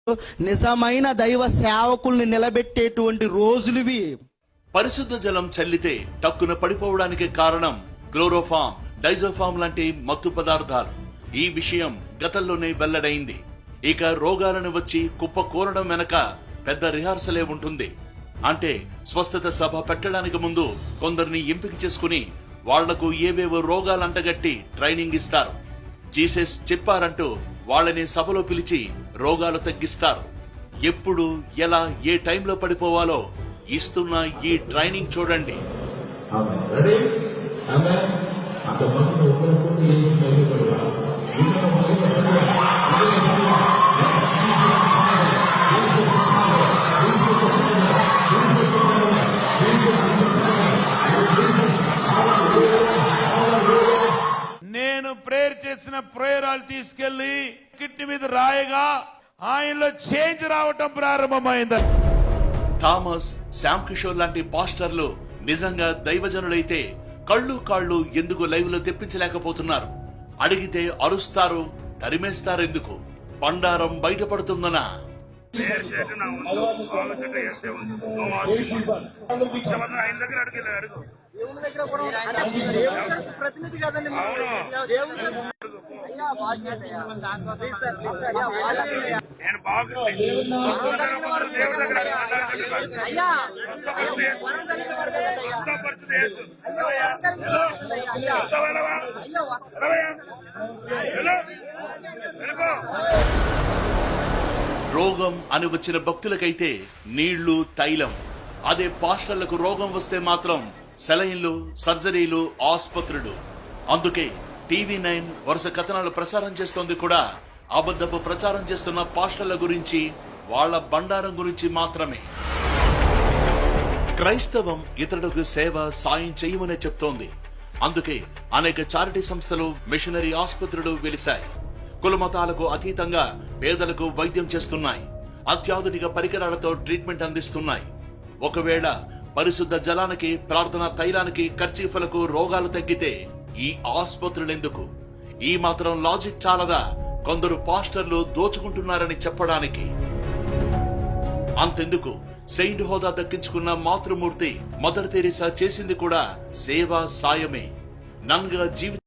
నిజమైన దైవ సేవకుల్ని నిలబెట్టేటువంటి రోజులువి. పరిశుద్ధ జలం చల్లితే టక్కున పడిపోవడానికి కారణం క్లోరోఫామ్, డైజోఫామ్ లాంటి మత్తు పదార్థాలు. ఈ విషయం గతంలోనే వెల్లడైంది. ఇక రోగాలను వచ్చి కుప్ప కూరడం వెనక పెద్ద రిహార్సలే ఉంటుంది. అంటే స్వస్థత సభ పెట్టడానికి ముందు కొందరిని ఎంపిక చేసుకుని వాళ్లకు ఏవేవో రోగాలు అంటగట్టి ట్రైనింగ్ ఇస్తారు. జీసస్ చెప్పారంటూ వాళ్ళని సభలో పిలిచి రోగాలు తగ్గిస్తారు. ఎప్పుడు, ఎలా, ఏ టైంలో పడిపోవాలో ఇస్తున్న ఈ ట్రైనింగ్ చూడండి. నేను ప్రేయర్ చేసిన ప్రేయరాలు తీసుకెళ్లి కిడ్నీ మీద రాయగా ఆయనలో చేంజ్ రావటం ప్రారంభమైంది. థామస్, శామ్ కిషోర్ లాంటి పాస్టర్లు నిజంగా దైవజనులైతే కళ్ళు కాళ్ళు ఎందుకు లైవ్ లో తెప్పించలేకపోతున్నారు? అడిగితే అరుస్తారు, తరిమేస్తారు. ఎందుకు? బండారం బయటపడుతుందనా? రోగం అని వచ్చిన భక్తులకైతే నీళ్లు, తైలం. అదే పాస్టర్లకు రోగం వస్తే మాత్రం సెలైన్లు, సర్జరీలు, ఆసుపత్రులు. అందుకే TV9 వరుస కథనాలు ప్రసారం చేస్తోంది కూడా అబద్ధపు ప్రచారం చేస్తున్న పాస్టర్ల గురించి, వాళ్ల బండారం గురించి మాత్రమే. క్రైస్తవం ఇతరులకు సేవ, సాయం చేయమనే చెప్తోంది. అందుకే అనేక చారిటీ సంస్థలు, మిషనరీ ఆసుపత్రులు వెలిశాయి. కులమతాలకు అతీతంగా పేదలకు వైద్యం చేస్తున్నాయి. అత్యాధునిక పరికరాలతో ట్రీట్మెంట్ అందిస్తున్నాయి. ఒకవేళ పరిశుద్ధ జలానికి, ప్రార్థనా తైలానికి, కర్చీఫులకు రోగాలు తగ్గితే ఈ ఆసుపత్రులెందుకు? ఈ మాత్రం లాజిక్ చాలదా కొందరు పాస్టర్లు దోచుకుంటున్నారని చెప్పడానికి? అంతెందుకు, సెయింట్ హోదా దక్కించుకున్న మాతృమూర్తి మదర్ తెరీసా చేసింది కూడా సేవ, సాయమే. నన్గా జీవిత